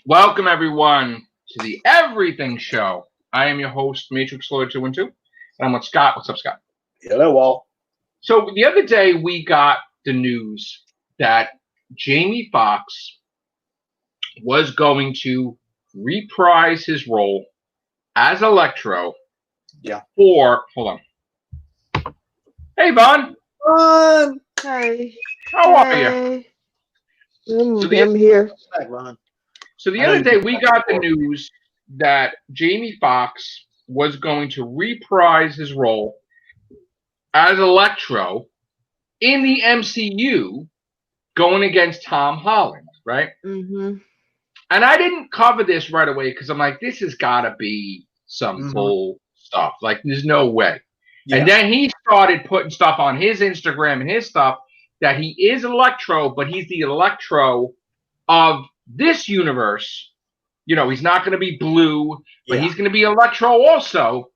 Welcome, everyone, to the Everything Show. I am your host, Matrix Lord 212, and I'm with Scott. What's up, Scott? Hello, Walt. So the other day, we got the news that Jamie Foxx was going to reprise his role as Electro. Yeah. Hold on. Hey, Vaughn. Ron! Hey. How are you? I'm here. Back, Ron. So the other day, we got the news that Jamie Foxx was going to reprise his role as Electro in the MCU going against Tom Holland, right? Mm-hmm. And I didn't cover this right away because I'm like, this has got to be some bull stuff. Like, there's no way. Yeah. And then he started putting stuff on his Instagram and his stuff that he is Electro, but he's the Electro of this universe. You know, he's not going to be Blue, but he's going to be Electro also,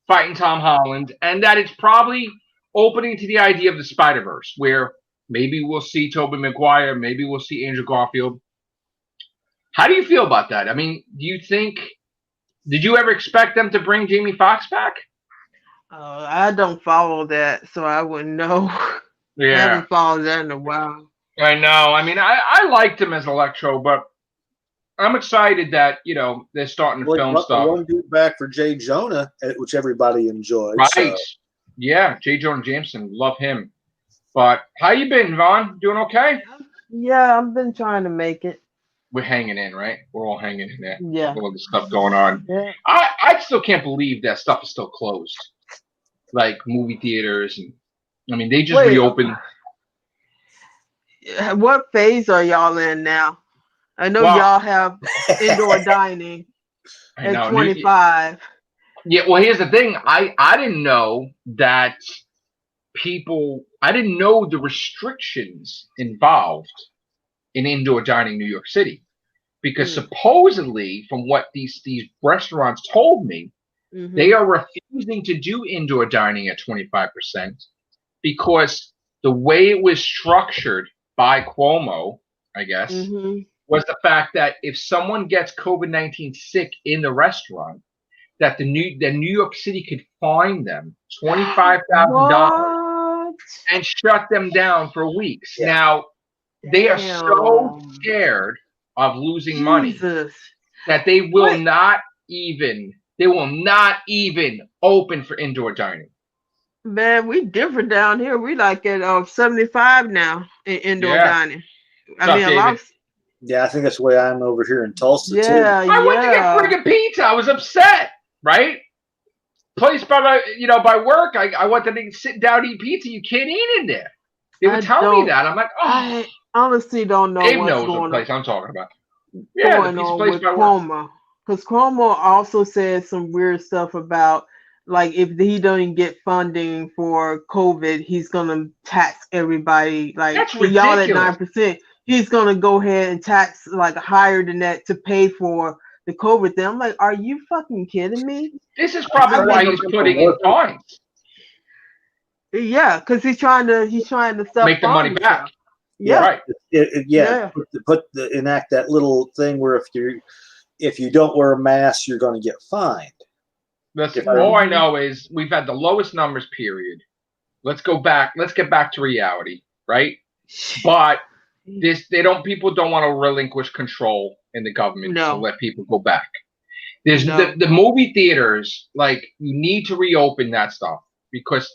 fighting Tom Holland. And that it's probably opening to the idea of the Spider-Verse, where maybe we'll see Tobey Maguire, maybe we'll see Andrew Garfield. How do you feel about that? I mean, did you ever expect them to bring Jamie Foxx back? I don't follow that, so I wouldn't know. Yeah. I haven't followed that in a while. I know. I mean, I liked him as Electro, but I'm excited that, you know, they're starting to film stuff. One dude back for J. Jonah, which everybody enjoyed. Right. So. Yeah, J. Jonah Jameson. Love him. But how you been, Vaughn? Doing okay? Yeah, I've been trying to make it. We're hanging in, right? We're all hanging in there. Yeah. All the stuff going on. Yeah. I still can't believe that stuff is still closed. Like movie theaters. And I mean, they just reopened. What phase are y'all in now? I know y'all have indoor dining at 25. Yeah, well, here's the thing. I didn't know that I didn't know the restrictions involved in indoor dining in New York City. Because supposedly, from what these restaurants told me, they are refusing to do indoor dining at 25% because the way it was structured by Cuomo, I guess, was the fact that if someone gets COVID-19 sick in the restaurant, that the New York City could fine them $25,000 and shut them down for weeks. Yeah. Now, they are so scared of losing money that they will not even open for indoor dining. Man, we different down here. We like at 75 now in indoor dining. I think that's the way I'm over here in Tulsa too. I went to get friggin' pizza. I was upset, right? Place by work. I wanted to sit down and eat pizza. You can't eat in there. They would tell me that. I'm like, I honestly don't know Dave what's knows going what place I'm talking about. Going on with Cuomo. Because Cuomo also said some weird stuff about, like, if he doesn't get funding for COVID, he's gonna tax everybody. Like, that's for y'all at 9%, he's gonna go ahead and tax like higher than that to pay for the COVID thing. I'm like, are you fucking kidding me? This is probably why he's putting in fines. Yeah, because he's trying to make the money back. Yeah, right. Enact that little thing where if you don't wear a mask, you're going to get fined. All I know is we've had the lowest numbers. Period. Let's get back to reality, right? But people don't want to relinquish control in the government to let people go back. There's the movie theaters, like, you need to reopen that stuff because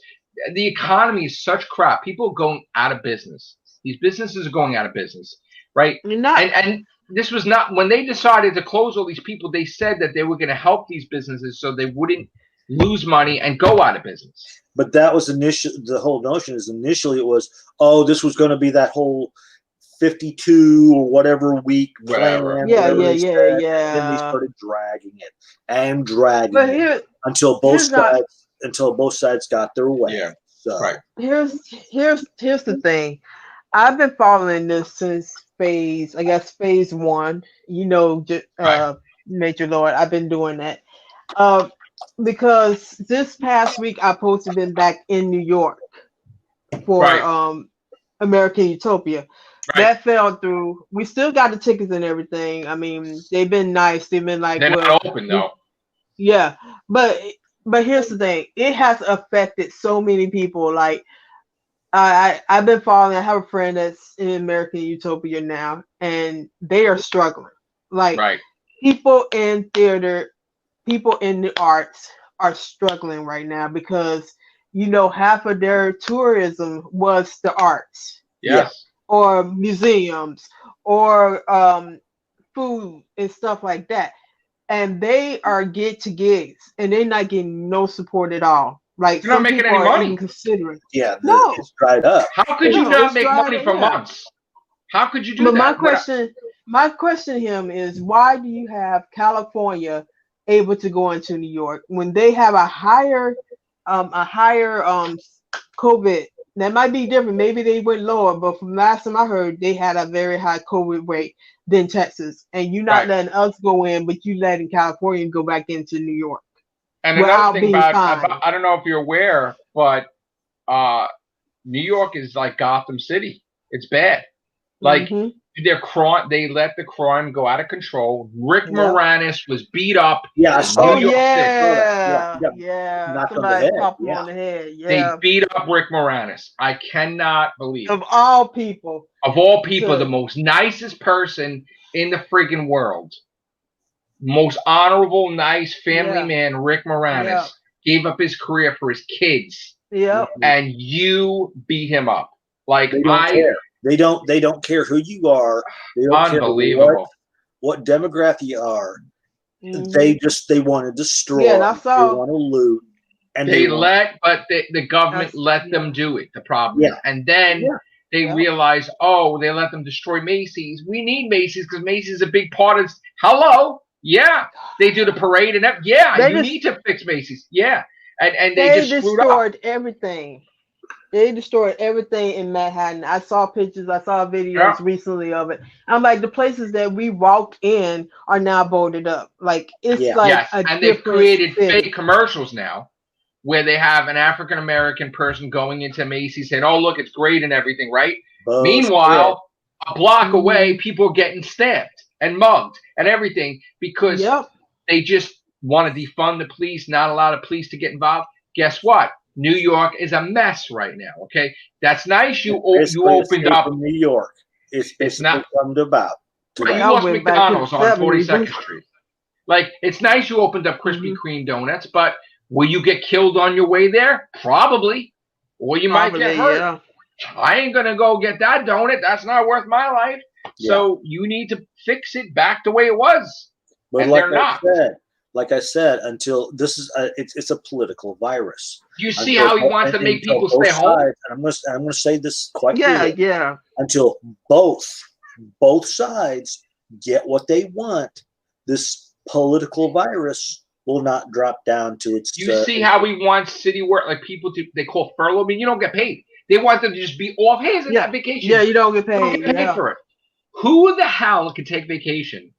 the economy is such crap. People are going out of business. These businesses are going out of business, right? And this was not when they decided to close all these people. They said that they were going to help these businesses so they wouldn't lose money and go out of business. But that was the whole notion is initially it was, this was going to be that whole 52 or whatever week plan. Yeah. Then they started dragging it until both sides got their way. Yeah. So. Right. Here's the thing. I've been following this since phase 1. Major Lord, I've been doing that. Because this past week I supposed to have been back in New York for American Utopia. That fell through. We still got the tickets and everything. I mean, they've been nice. They've been like, they're not open though. Yeah, but here's the thing. It has affected so many people. Like I've been following. I have a friend that's in American Utopia now, and they are struggling. Like people in theater, people in the arts are struggling right now because half of their tourism was the arts. Yes. Or museums or food and stuff like that. And they are to gigs and they're not getting no support at all. Like they're not making any money. Considering. No, it's dried up. How could you not make money for months? How could you do that? My question to him is, why do you have California able to go into New York when they have a higher COVID? That might be different. Maybe they went lower, but from last time I heard, they had a very high COVID rate than Texas. And you're not letting us go in, but you letting California go back into New York. And another thing about I don't know if you're aware, but New York is like Gotham City. It's bad. Like they let the crime go out of control. Rick Moranis was beat up. Yeah, Not somebody popped him on the head. Yeah. They beat up Rick Moranis. I cannot believe of all people, the most nicest person in the freaking world, most honorable, nice family man, Rick Moranis, gave up his career for his kids. Yeah, and you beat him up. Like they don't care. They don't care who you are. They don't unbelievable. Care what demographic you are. They want to destroy. Yeah, that's all. They want to loot. And the government let them do it. The problem, and then they realize, they let them destroy Macy's. We need Macy's because Macy's is a big part of. Hello, they do the parade and that. You need to fix Macy's. And they just destroyed everything. They destroyed everything in Manhattan. I saw pictures. I saw videos recently of it. I'm like, the places that we walk in are now boarded up. Like it's and they've created fake commercials now, where they have an African American person going into Macy's saying, "Oh, look, it's great and everything," right? Meanwhile, a block away, people are getting stabbed and mugged and everything because they just want to defund the police, not allow the police to get involved. Guess what? New York is a mess right now. Okay, that's nice. You opened up New York. It's not about. You lost McDonald's on 42nd Street. Like it's nice you opened up Krispy Kreme donuts, but will you get killed on your way there? Probably, or you might get hurt. Yeah. I ain't gonna go get that donut. That's not worth my life. Yeah. So you need to fix it back the way it was. But like I said, until this is it's a political virus. You see how he wants to make people stay home. And I'm going to say this quite clearly. Until both sides get what they want, this political virus will not drop down to its. You see how he wants city work, like people they call furlough. I mean, you don't get paid. They want them to just be off. Hey, it's that vacation. Yeah, you don't get paid. You don't get paid for it. Who the hell could take vacation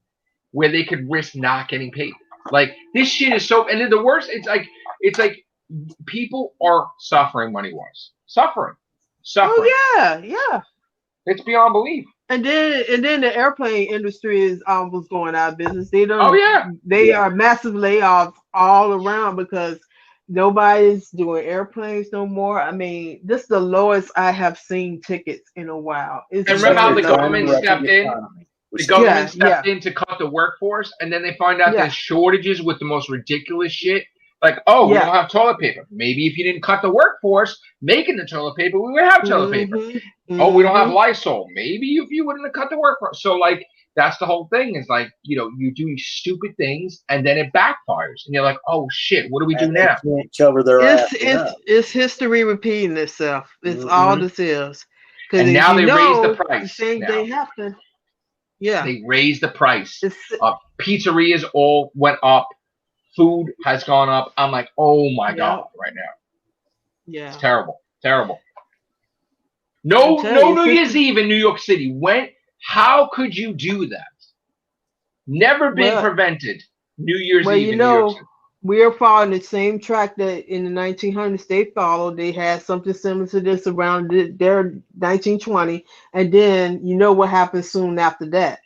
where they could risk not getting paid? Like this shit is so, and then the worst, it's like people are suffering money-wise. Suffering. Oh yeah. It's beyond belief. And then the airplane industry is was going out of business. They don't. Oh yeah. They are massive layoffs all around because nobody's doing airplanes no more. I mean, this is the lowest I have seen tickets in a while. And remember how the government stepped in? The government stepped in to cut the workforce, and then they find out there's shortages with the most ridiculous shit. Like, we don't have toilet paper. Maybe if you didn't cut the workforce making the toilet paper, we would have toilet paper. Oh, we don't have Lysol. Maybe if you wouldn't have cut the workforce. So, like, that's the whole thing is like, you do stupid things, and then it backfires. And you're like, oh, shit, what do we do now? Can't cover their ass. It's history repeating itself. It's all this is. And now they raise the price. They have to. Yeah, they raised the price. Pizzerias all went up. Food has gone up. I'm like, oh my god, right now. Yeah, it's terrible. No New Year's Eve in New York City. How could you do that? Never been prevented. New Year's Eve in New York City. We are following the same track that in the 1900s they followed. They had something similar to this around their 1920, and then you know what happened soon after that?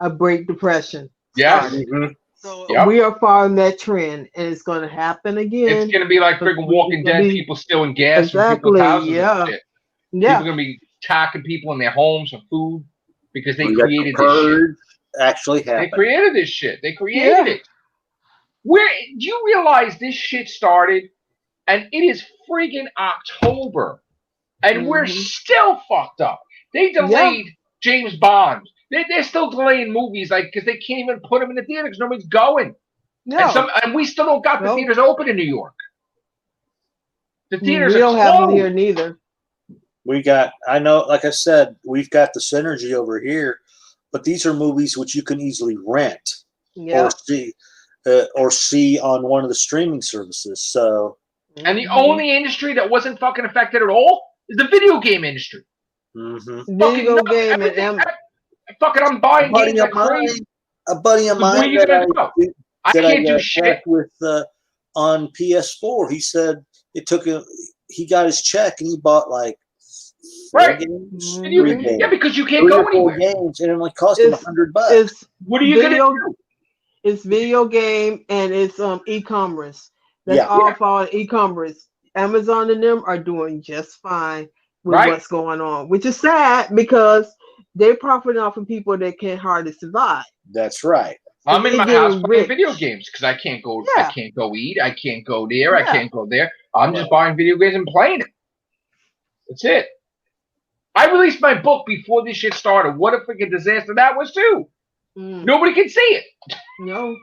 A Great Depression. Yes. Mm-hmm. So we are following that trend, and it's going to happen again. It's going to be like freaking Walking Dead. People stealing gas from people's houses and shit. People are going to be attacking people in their homes for food because they created this shit. Actually happened. They created this shit. They created it. Where do you realize this shit started? And it is freaking October, and we're still fucked up. They delayed James Bond. They're still delaying movies, like, because they can't even put them in the theater because nobody's going. No. And we still don't got the theaters open in New York. The theaters we don't have them here neither. We got, I know, like I said, we've got the synergy over here, but these are movies which you can easily rent or see on one of the streaming services. So, and the only industry that wasn't fucking affected at all is the video game industry. Video game and fucking, I'm buying games like crazy. A buddy of mine where you gonna go? I can't do shit with on PS4. He said it took him. He got his check and he bought like 4 games. Yeah, because you can't go anywhere. 4 games, and it only cost him $100. What are you gonna do? It's video game and it's e-commerce. That's all for e-commerce. Amazon and them are doing just fine with what's going on, which is sad because they're profiting off of people that can't hardly survive. That's right. I'm in my house playing video games because I can't go. I can't go eat. I can't go there. I can't go there. I'm just buying video games and playing it. That's it. I released my book before this shit started. What a freaking disaster that was too. Nobody can see it. No.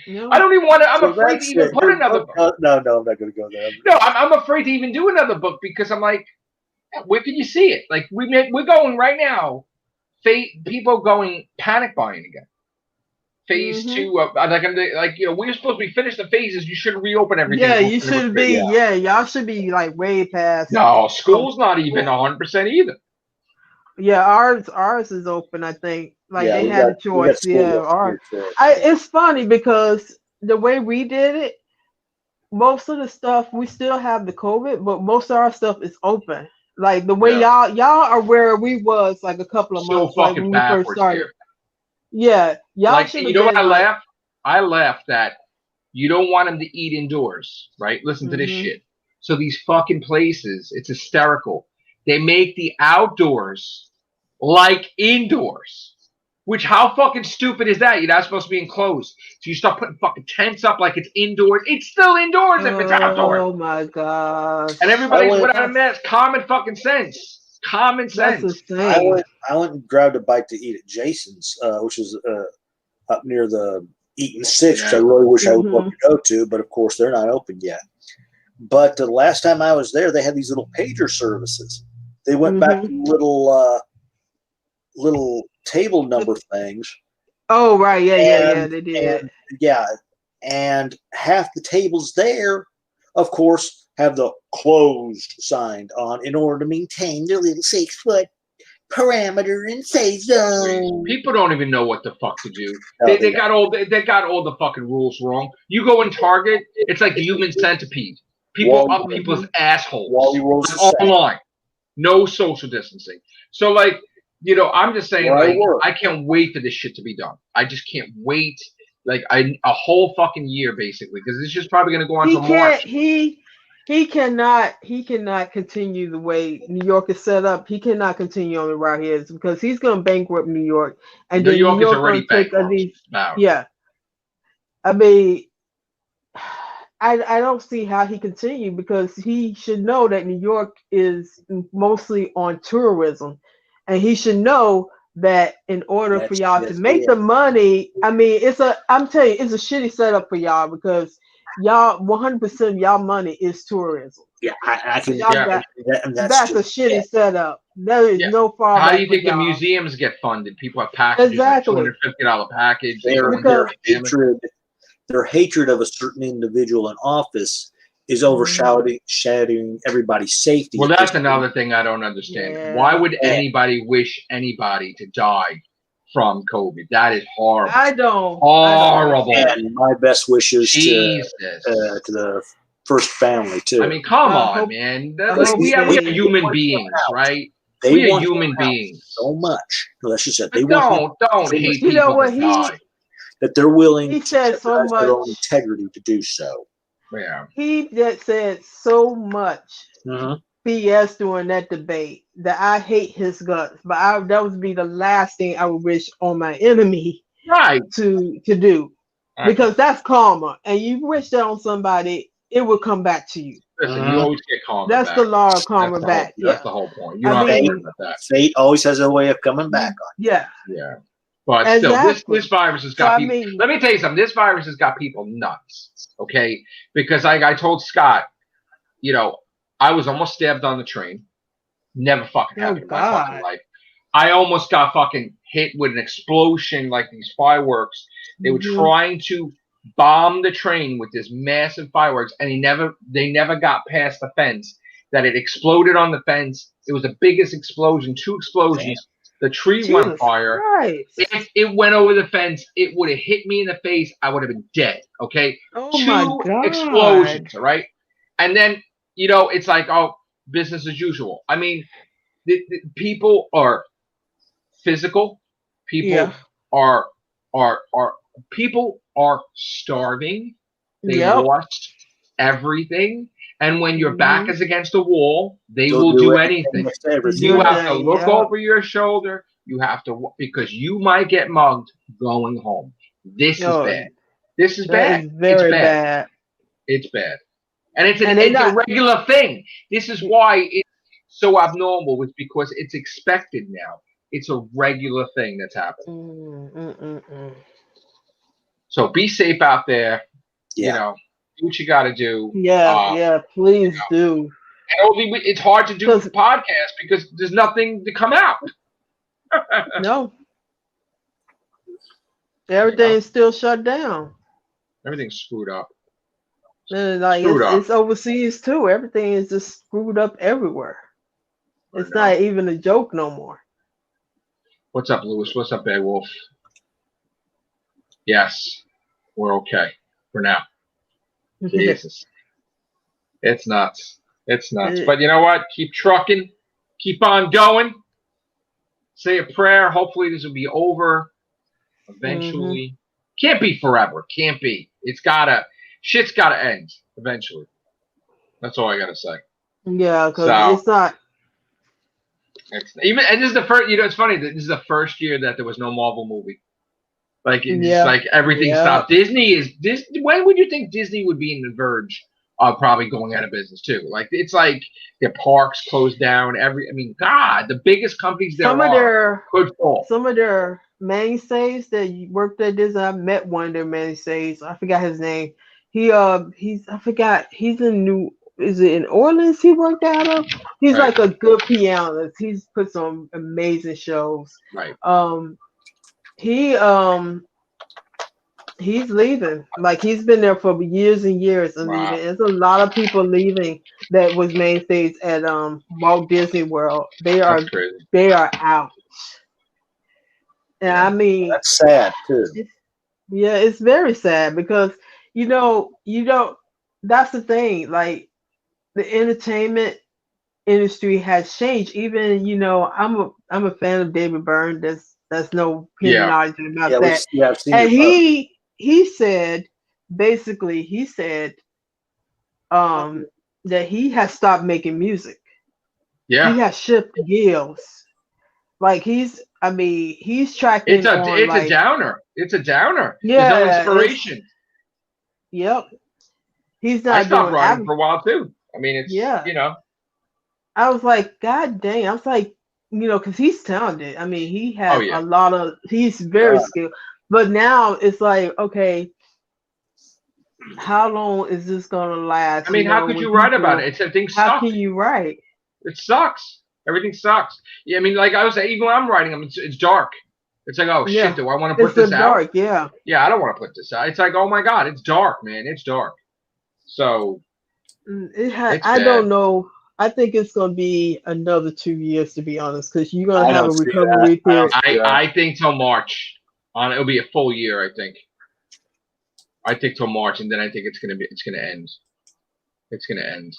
I don't even want to. I'm afraid to even put another book. No, I'm not going to go there. No, I'm afraid to even do another book because I'm like, where can you see it? Like we're going right now. People going panic buying again. Phase 2, we're supposed to be finished the phases. You should reopen everything. Yeah, you should be. Yeah, y'all should be like way past. No, school's not even 100% either. Yeah, ours is open. I think they had a choice. Yeah, it's funny because the way we did it, most of the stuff we still have the COVID, but most of our stuff is open. Like the way y'all are where we was like a couple of months like when we first started. Here. Yeah, y'all should. You know what I laughed? I laughed that you don't want them to eat indoors, right? Listen to this shit. So these fucking places, it's hysterical. They make the outdoors like indoors. Which, how fucking stupid is that? You're not supposed to be enclosed. So you start putting fucking tents up like it's indoors. It's still indoors if it's outdoors. Oh my god! And everybody's without a mask. Common fucking sense. Common sense. I went and grabbed a bite to eat at Jason's, which is up near the Eaton 6, which I really wish I would love to go to, but of course they're not open yet. But the last time I was there, they had these little pager services. They went back to little table number things. Oh right, yeah, they did. And half the tables there, of course, have the closed signed on in order to maintain their little 6-foot parameter and safe zone. People don't even know what the fuck to do. They got all the fucking rules wrong. You go in Target, it's like the human centipede. People up people's assholes online. No social distancing. So I'm just saying, I can't wait for this shit to be done. I just can't wait, a whole fucking year, basically, because this is probably going to go on until March. He cannot continue the way New York is set up. He cannot continue on the route he is because he's going to bankrupt New York. And New York is already bankrupt. Yeah. I mean, I don't see how he continued because he should know that New York is mostly on tourism. And he should know that in order for y'all to make the money, I'm telling you, it's a shitty setup for y'all because y'all 100% of y'all money is tourism. Yeah, I can. That's a shitty setup. There is no far. How do you think the museums get funded? People have packages, $250 package. Their hatred of a certain individual in office is overshadowing everybody's safety. Well, that's another thing I don't understand. Why would anybody wish anybody to die from COVID. That is horrible. I don't. Horrible. And my best wishes to the first family too. I mean, come on, man. We are human beings, right? We are human beings. So much. Let's just say don't hate people. You know what that they're willing he to said so much their own integrity to do so. Yeah. He just said so much BS during that debate that I hate his guts. But that would be the last thing I would wish on my enemy to do. Right. Because that's karma. And you wish that on somebody, it will come back to you. Listen, you always get karma back. That's the law of karma back. That's the whole point. You don't have to worry about that. Fate always has a way of coming back on you. Yeah. Yeah. But still, this virus has got people. Let me tell you something. This virus has got people nuts. Okay, because I told Scott, you know, I was almost stabbed on the train. Never fucking happened in my fucking life. I almost got fucking hit with an explosion like these fireworks. They were trying to bomb the train with this massive fireworks, and they never got past the fence. That it exploded on the fence. It was the biggest explosion. 2 explosions. Damn. The tree went on fire. If it went over the fence, it would have hit me in the face. I would have been dead. Okay. Oh 2 explosions. All right. And then, you know, it's like, oh, business as usual. I mean, the people are physical. People are people are starving. They lost everything. And when your back is against the wall, they will do anything. You have to look over your shoulder. You have to, because you might get mugged going home. This is bad. This is bad. It's very bad. It's bad. And it's a regular thing. This is why it's so abnormal. It's because it's expected now. It's a regular thing that's happening. So be safe out there. You know. Do what you got to do. Please do. And it's hard to do the podcast because there's nothing to come out. No. Everything's still shut down. Everything's screwed up. And it's overseas too. Everything is just screwed up everywhere. It's not even a joke no more. What's up, Lewis? What's up, Beowulf? Yes, we're okay for now. Jesus. It's nuts. It's nuts. But you know what? Keep trucking. Keep on going. Say a prayer. Hopefully this will be over eventually. Can't be forever. Can't be. Shit's gotta end eventually. That's all I gotta say. Yeah, because it's not. And this is the first, you know, it's funny that this is the first year that there was no Marvel movie. Like it's like everything stopped. When would you think Disney would be in the verge of probably going out of business too? Like it's like their parks closed down. God, the biggest companies Some of their mainstays that worked at Disney. I met one of their mainstays. I forgot his name. He's in is it in Orleans he worked out of? He's like a good pianist. He's put some amazing shows. Right. He's leaving. Like he's been there for years and years and leaving. There's a lot of people leaving that was mainstays at Walt Disney World. They are out. And I mean that's sad too. It's very sad because you know that's the thing. Like the entertainment industry has changed. Even I'm a fan of David Byrne. That's no knowledge about that. I've seen and he said that he has stopped making music. Yeah, he has shipped deals. Like he's tracking. It's a downer. It's a downer. Yeah, there's no inspiration. Yep. He's not. I stopped writing for a while too. I mean, it's I was like, God dang! I was like, because he's talented. I mean, he has a lot of. He's very skilled. But now it's like, okay, how long is this gonna last? I mean, how could you write about it? How can you write? It sucks. Everything sucks. Yeah, I mean, like I was saying, even when I'm writing them, it's dark. It's like, oh shit, do I want to put this out? Dark, yeah. Yeah, I don't want to put this out. It's like, oh my god, it's dark, man. It's dark. So I don't know I think it's going to be another 2 years, to be honest, because you're going to have a recovery period. I think till March. It'll be a full year, I think. I think till March, and then I think it's gonna end. It's gonna end,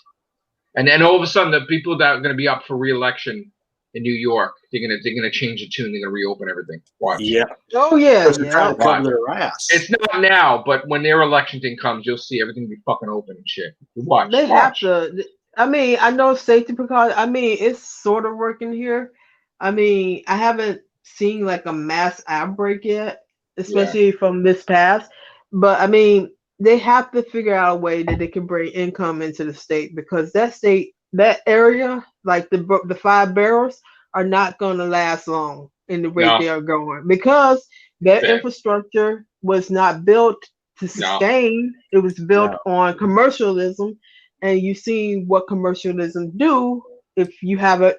and then all of a sudden, the people that are gonna be up for re-election in New York, they're gonna change the tune. They're gonna reopen everything. Watch. Yeah. Oh yeah. They're trying to cover their ass. It's not now, but when their election thing comes, you'll see everything be fucking open and shit. Watch. They have to. I mean, I know safety precautions. I mean, it's sort of working here. I mean, I haven't seen like a mass outbreak yet, especially from this past. But I mean, they have to figure out a way that they can bring income into the state, because that area, like the 5 barrels, are not going to last long in the rate they are going, because their infrastructure was not built to sustain. It was built on commercialism, and you've seen what commercialism do. If you have a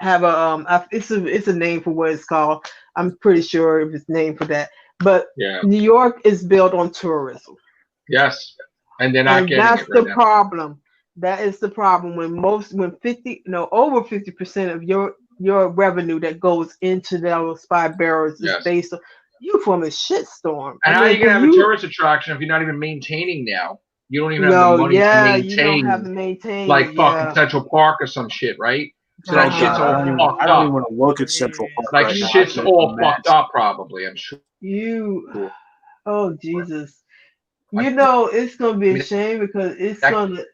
it's a name for what it's called. I'm pretty sure it's named for that. But New York is built on tourism. Yes, and they're not getting that's it right the problem. That is the problem when over 50% of your revenue that goes into those 5 barrels is based on you from a shitstorm. And how are you gonna have a tourist attraction if you're not even maintaining now? You don't even have the money to maintain. You don't have to maintain like fucking Central Park or some shit, right? So that shit's all fucked up. I don't even want to look at Central Park. Like shit's all fucked up, probably. I'm sure. Oh Jesus! You know it's gonna be a shame, because it's gonna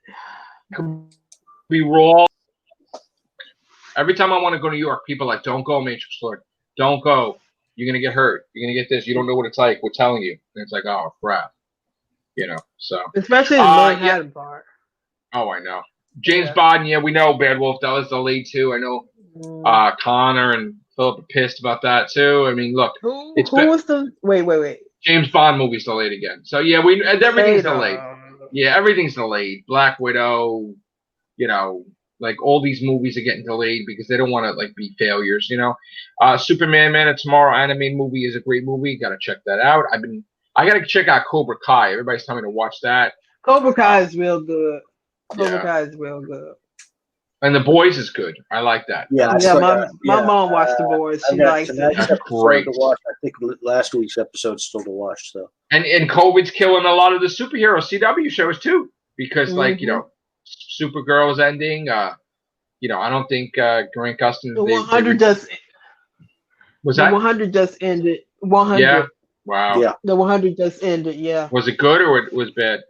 be raw. Every time I want to go to New York, people are like, "Don't go, Matrix Lord. Don't go. You're gonna get hurt. You're gonna get this. You don't know what it's like. We're telling you." And it's like, "Oh crap," you know. So especially the Manhattan part. Oh, I know. James Bond, we know Bad Wolf. That was delayed too. I know Connor and Philip are pissed about that too. I mean, look, who was the wait? James Bond movie's delayed again. So everything's delayed. Yeah, everything's delayed. Black Widow, like all these movies are getting delayed because they don't want to like be failures. Superman Man of Tomorrow animated movie is a great movie. Got to check that out. I got to check out Cobra Kai. Everybody's telling me to watch that. Cobra Kai is real good. Cobra Kai is real good. And The Boys is good. I like that. My mom watched The Boys. She likes it. That's great. To watch. I think last week's episode's still to watch. So. And COVID's killing a lot of the superhero CW shows too, because Supergirl is ending. I don't think Grant Gustin. The 100 just. Was that 100 just ended? 100. Yeah. Wow. Yeah. The 100 just ended. Yeah. Was it good or it was bad?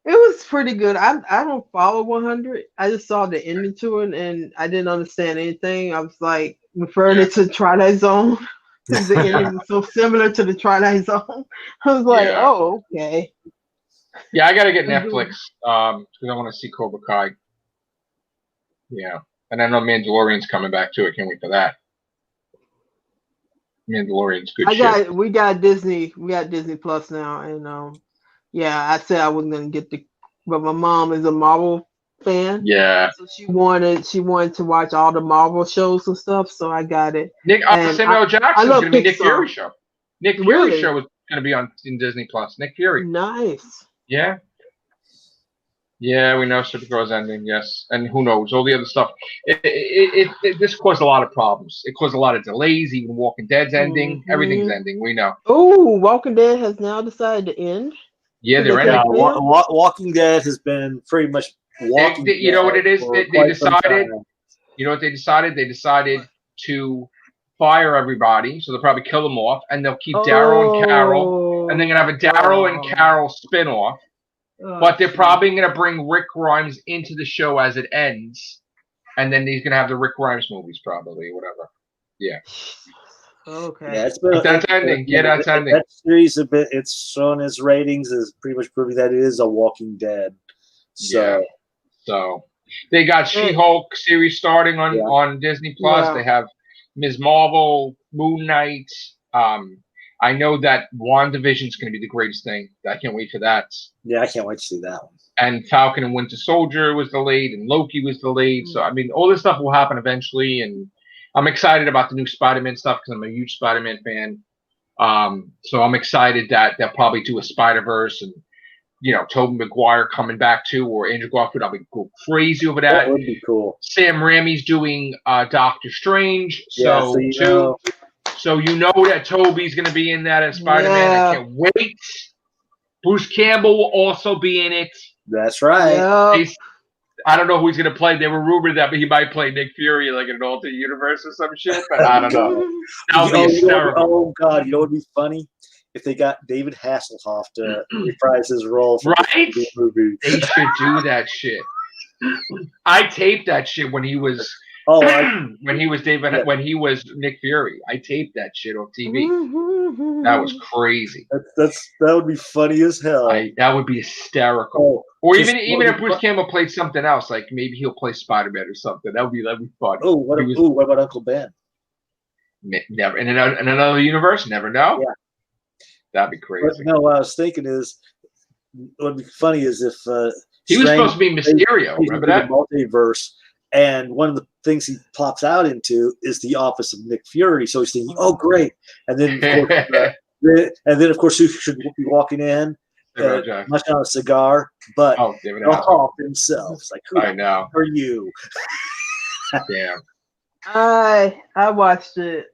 It was pretty good. I don't follow 100. I just saw the ending to it, and I didn't understand anything. I was like referring it to Twilight Zone. The ending was so similar to the Twilight Zone. I was like, oh, okay. Yeah, I gotta get Netflix because I want to see Cobra Kai. Yeah, and I know Mandalorian's coming back too. I can't wait for that. Mandalorian's good shit. We got Disney. We got Disney Plus now, and I said I wasn't gonna get but my mom is a Marvel fan. Yeah. So she wanted to watch all the Marvel shows and stuff, so I got it. Samuel Jackson's gonna be Nick Fury show. Nick Fury show is gonna be in Disney Plus. Nick Fury. Nice. Yeah. Yeah, we know Supergirl's ending. Yes, and who knows all the other stuff. This caused a lot of problems. It caused a lot of delays. Even Walking Dead's ending. Mm-hmm. Everything's ending. We know. Oh, Walking Dead has now decided to end. Yeah, they're ending. Walking Dead has been pretty much. You know what it is? They decided. You know what they decided? They decided to fire everybody, so they'll probably kill them off, and they'll keep Daryl and Carol, and they're gonna have a Daryl and Carol spinoff. But they're probably going to bring Rick Grimes into the show as it ends. And then he's going to have the Rick Grimes movies probably, whatever. Yeah. Okay. Yeah, that's ending. That's ending. That series, it's shown its ratings is pretty much proving that it is a Walking Dead. So they got She-Hulk series starting on Disney Plus. Yeah. They have Ms. Marvel, Moon Knight. I know that WandaVision is going to be the greatest thing. I can't wait for that. Yeah, I can't wait to see that one. And Falcon and Winter Soldier was delayed, and Loki was delayed. So, I mean, all this stuff will happen eventually. And I'm excited about the new Spider-Man stuff because I'm a huge Spider-Man fan. So I'm excited that they'll probably do a Spider-Verse. And Tobey Maguire coming back too, or Andrew Garfield. I'll be go crazy over that. That would be cool. Sam Raimi's doing Doctor Strange, so so that Tobey's going to be in that as Spider-Man. I can't wait. Bruce Campbell will also be in it. That's right. Yep. I don't know who he's going to play. They were rumored that he might play Nick Fury like in an alternate universe or some shit, but I don't know. That would be hysterical. Oh, God. You know what would be funny? If they got David Hasselhoff to reprise his role for the movie. They should do that shit. I taped that shit when he was when he was Nick Fury. I taped that shit on TV. That was crazy. That would be funny as hell. That would be hysterical. Or even if Bruce Campbell played something else, like maybe he'll play Spider-Man or something. That'd be fun. Oh, what about Uncle Ben? Never in another universe. Never know. Yeah. That'd be crazy. But no, what I was thinking is, what would be funny is if he was supposed to be Mysterio. Remember that? Multiverse, and one of the things he pops out into is the office of Nick Fury. So he's thinking, "Oh, great!" And then, of course, who should be walking in? Much on a cigar, but off himself. It's like, who are you? Damn. I watched it.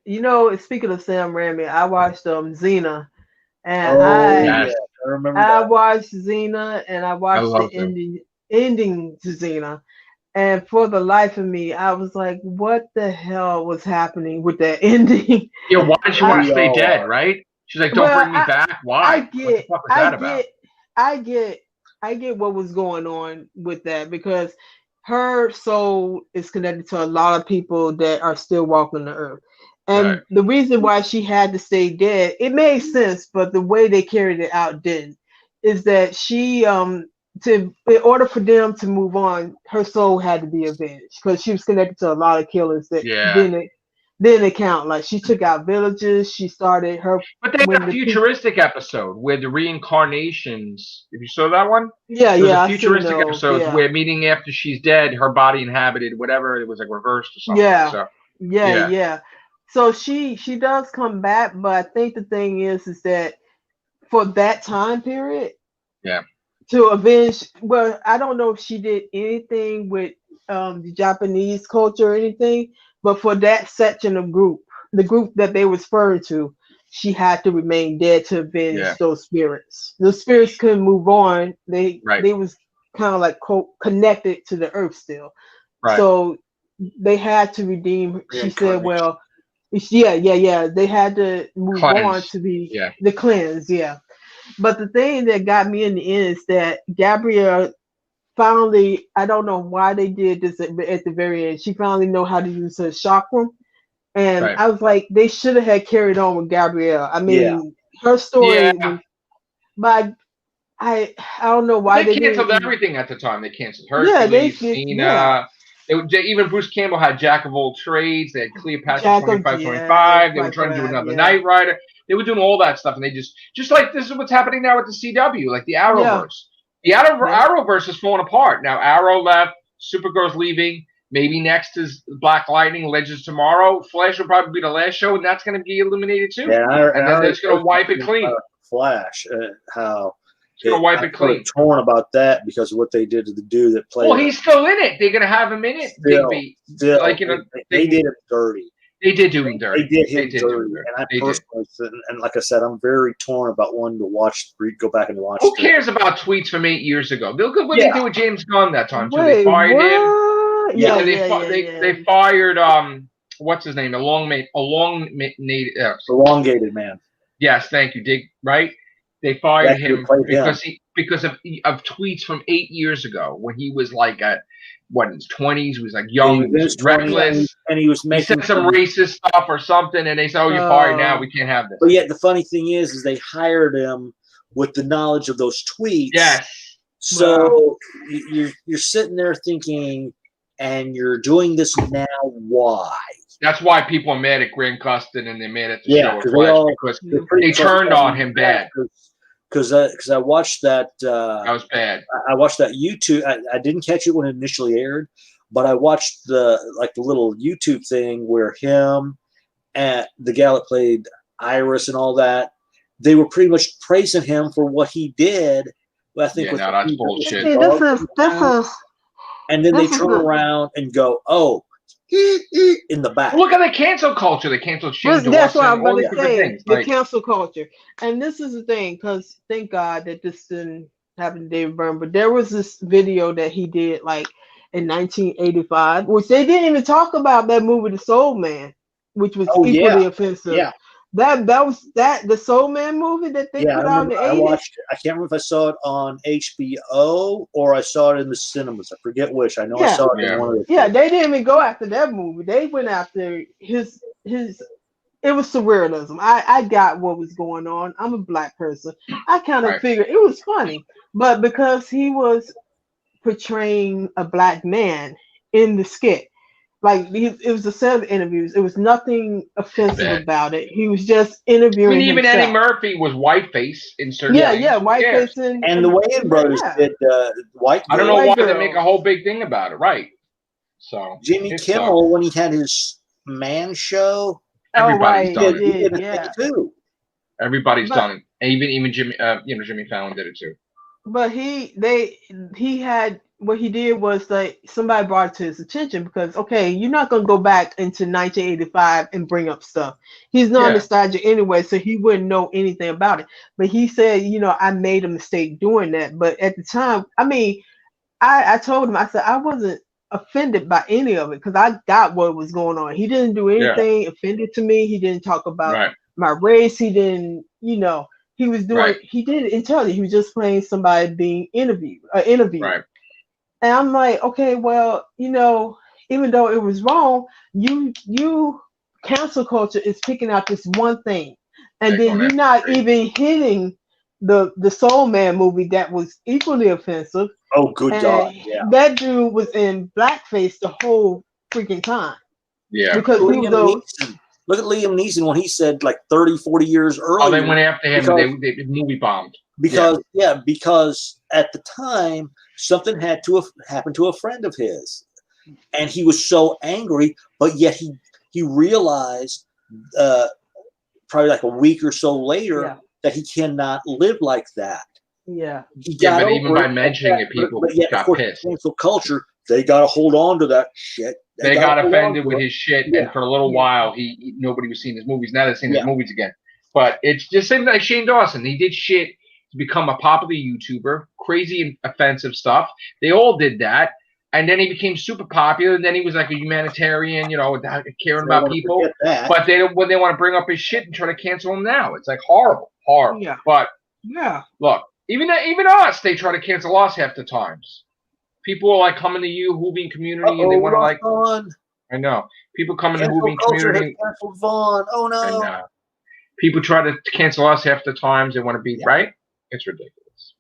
Speaking of Sam Raimi, I watched Xena. And I remember I watched Xena, and I watched the ending to Xena, and for the life of me, I was like, "What the hell was happening with that ending?" Yeah, why did she want to stay dead? Right? She's like, "Don't bring me back." Why? I get what was going on with that, because her soul is connected to a lot of people that are still walking the earth. And the reason why she had to stay dead, it made sense, but the way they carried it out didn't. Is that she, in order for them to move on, her soul had to be avenged, because she was connected to a lot of killers that didn't account. Like, she took out villages. She started her. But they had a futuristic episode where the reincarnations. If you saw that one, yeah, a futuristic episode where, meaning after she's dead, her body inhabited whatever, it was like reversed or something. Yeah. So she does come back, but I think the thing is that for that time period, to avenge. Well, I don't know if she did anything with the Japanese culture or anything, but for that section of the group that they were referring to, she had to remain dead to avenge those spirits. Those spirits couldn't move on. They was kind of like connected to the earth still. So they had to redeem. She said, "Well." They had to move on to be the cleanse, But the thing that got me in the end is that Gabrielle finally, I don't know why they did this at the very end. She finally know how to use her chakra, and I was like, they should have had carried on with Gabrielle. I mean, her story was, but I don't know why they canceled everything at the time. They canceled Hercules, Cena. Even Bruce Campbell had Jack of all trades. They had Cleopatra 2525. They were trying to do another Knight Rider. They were doing all that stuff, and they just like this is what's happening now with the CW, like the Arrowverse. The Arrowverse is falling apart now. Arrow left. Supergirl's leaving. Maybe next is Black Lightning, Legends Tomorrow. Flash will probably be the last show, and that's going to be eliminated too. Yeah, and then they're just going to wipe it clean. Flash, how. It's gonna wipe it clean. Torn about that because of what they did to the dude that played. Well, he's still in it. They're gonna have him in it. Still, like they did him dirty. They did do him dirty. They did him dirty. And I personally, and like I said, I'm very torn about wanting to go back and watch. Who cares about tweets from 8 years ago? Look at what they did with James Gunn that time too. They fired him. They fired what's his name? Elongated man. Yes, thank you. They fired him because of tweets from 8 years ago when he was like in his 20s. He was like young, he was reckless, and he said some racist stuff or something. And they said, "Oh, you're fired now. We can't have this." But yet the funny thing is they hired him with the knowledge of those tweets. Yes. So you're sitting there thinking, and you're doing this now. Why? That's why people are mad at Grant Gustin and they're mad at the show because they turned on him bad. Because I watched that. That was bad. I watched that YouTube. I didn't catch it when it initially aired, but I watched the little YouTube thing where him and the gal that played Iris and all that, they were pretty much praising him for what he did I think that's bullshit. See, this is, and then they turn around and go, "Oh, in the back." Look at the cancel culture. They canceled Shane Dawson. That's what I'm going to say. Things. The cancel culture, and this is the thing, because thank God that this didn't happen to David Byrne. But there was this video that he did like in 1985, which they didn't even talk about that movie, The Soul Man, which was equally offensive. Yeah. That was the Soul Man movie that they put out in the 80s. I watched it. I can't remember if I saw it on HBO or I saw it in the cinemas. I forget which. I know I saw it in one of the they didn't even go after that movie. They went after his it was surrealism. I got what was going on. I'm a black person. I kind of figured it was funny, but because he was portraying a black man in the skit, like it was a set of interviews. It was nothing offensive about it. He was just interviewing. Even himself. Eddie Murphy was whiteface in certain things. Whiteface and the Wayans brothers did white. I don't know why they make a whole big thing about it, right? So Jimmy Kimmel, when he had his man show, everybody's done it. He did it too. Everybody's done it. Even Jimmy, Jimmy Fallon did it too. But he had. What he did was like somebody brought it to his attention because you're not gonna go back into 1985 and bring up stuff. He's not nostalgic anyway, so he wouldn't know anything about it. But he said, I made a mistake doing that. But at the time, I mean, I told him, I said I wasn't offended by any of it because I got what was going on. He didn't do anything offended to me. He didn't talk about my race. He didn't, he was doing. He didn't intelligent. He was just playing somebody being interviewed. Right. And I'm like, okay, well, even though it was wrong, you cancel culture is picking out this one thing, and then you're not even hitting the Soul Man movie that was equally offensive. Oh, good God! Yeah, that dude was in blackface the whole freaking time. Yeah, because look at Liam Neeson when he said like 30, 40 years earlier. Oh, they went after him. They movie bombed. Because at the time something had to have happened to a friend of his, and he was so angry. But yet he realized probably like a week or so later that he cannot live like that. Yeah, but even by mentioning it, people got pissed. Cancel culture, they got to hold on to that shit. They got offended with his shit, and for a little while, nobody was seeing his movies. Now they're seeing his movies again. But it's just same like Shane Dawson. He did shit to become a popular YouTuber, crazy and offensive stuff. They all did that, and then he became super popular. And then he was like a humanitarian, without caring about people. But when they want to bring up his shit and try to cancel him now, it's like horrible. Yeah. But look, even us, they try to cancel us half the times. People are like coming to you, Hooving community, and they want to like. I know people coming to Hooving community. Vaughn. Oh no. And, people try to cancel us half the times. They want to be right. It's ridiculous.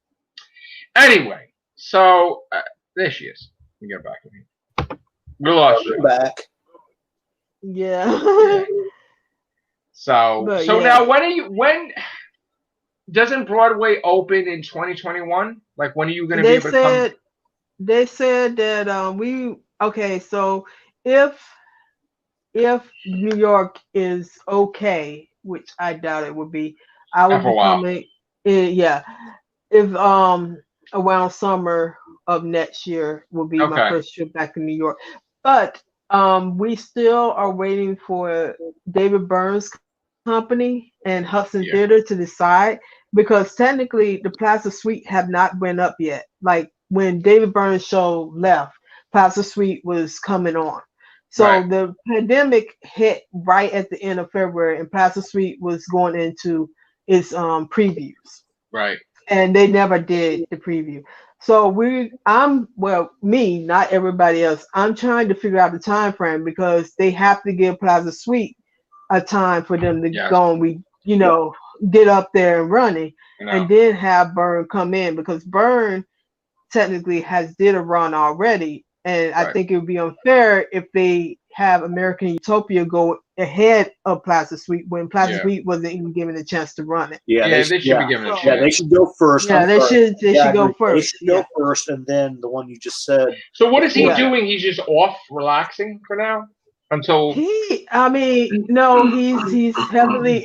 Anyway, so there she is. We get back to me. We lost you. Back. Yeah. So now when doesn't Broadway open in 2021? Like when are you going to be able to come? They said that so if New York is okay, which I doubt it would be, I will be coming. If around summer of next year will be my first trip back in New York. But we still are waiting for David Byrne's company and Hudson Theater to decide, because technically the Plaza Suite have not went up yet. Like when David Byrne's show left, Plaza Suite was coming on. So the pandemic hit right at the end of February, and Plaza Suite was going into its previews. Right. And they never did the preview. So me, not everybody else. I'm trying to figure out the time frame because they have to give Plaza Suite a time for them to go and get up there and running, and then have Byrne come in, because Byrne technically did a run already. And I think it would be unfair if they have American Utopia go ahead of Plaza Suite when Plaza Suite wasn't even given a chance to run it. Yeah, they should be given a chance. Yeah, they should go first. Yeah, they should go first. They should go first, and then the one you just said. So what is he doing? He's just off relaxing for now? until he's heavily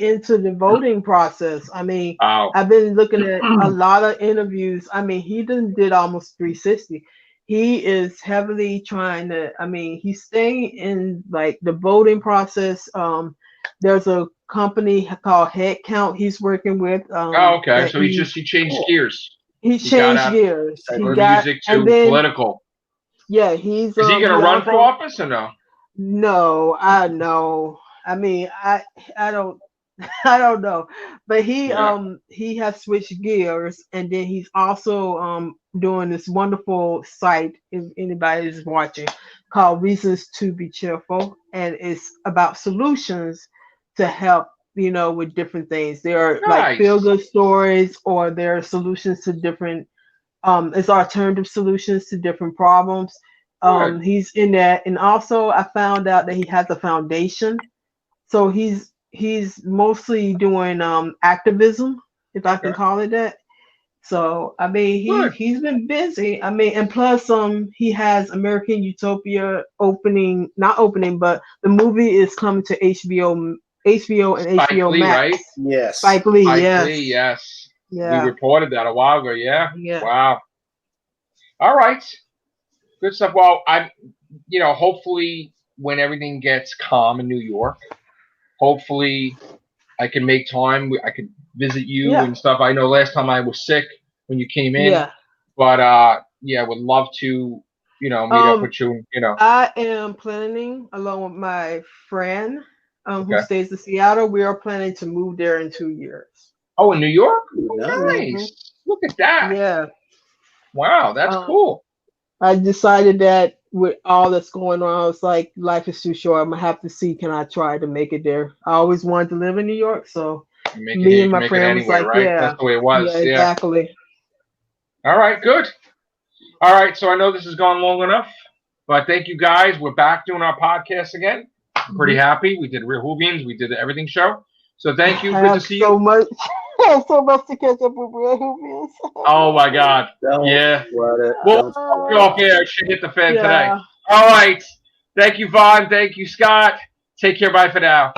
into the voting process. I mean, I've been looking at a lot of interviews. I mean, he did almost 360. He is heavily trying to. I mean, he's staying in like the voting process. There's a company called Headcount he's working with. Okay. So he changed gears. He changed gears. From music to political. Yeah, he's. Is he going to run for office or no? No, I know. I mean, I don't. I don't know, but he has switched gears, and then he's also doing this wonderful site, if anybody is watching, called Reasons to Be Cheerful, and it's about solutions to help, with different things. There are like feel good stories, or there are solutions to different it's alternative solutions to different problems. He's in that, and also I found out that he has a foundation, so he's mostly doing activism, if I can call it that. So I mean, he's been busy. I mean, and plus he has American Utopia not opening, but the movie is coming to HBO and HBO Max. Right? Yes. Spike Lee, yes. Yes. Yeah. We reported that a while ago. Yeah. Yeah. Wow. All right. Good stuff. Well, hopefully when everything gets calm in New York, hopefully I can make time. I could visit you and stuff. I know last time I was sick when you came in. Yeah. But would love to, meet up with you. I am planning, along with my friend who stays in Seattle, we are planning to move there in 2 years. Oh, in New York? Nice. Mm-hmm. Look at that. Yeah. Wow, that's cool. I decided that with all that's going on, it's like life is too short. I'm gonna have to see, can I try to make it there? I always wanted to live in New York, so me and my friend was like, right? That's the way it was. Yeah, exactly. All right, good. All right, so I know this has gone long enough, but thank you guys. We're back doing our podcast again. I'm pretty happy. We did Real Hoovians. We did the Everything Show. So thank you. Good to see you. I have so much to catch up with Real Hoovians. Oh my God. Well, off air. It should hit the fan today. All right. Thank you, Vaughn. Thank you, Scott. Take care. Bye for now.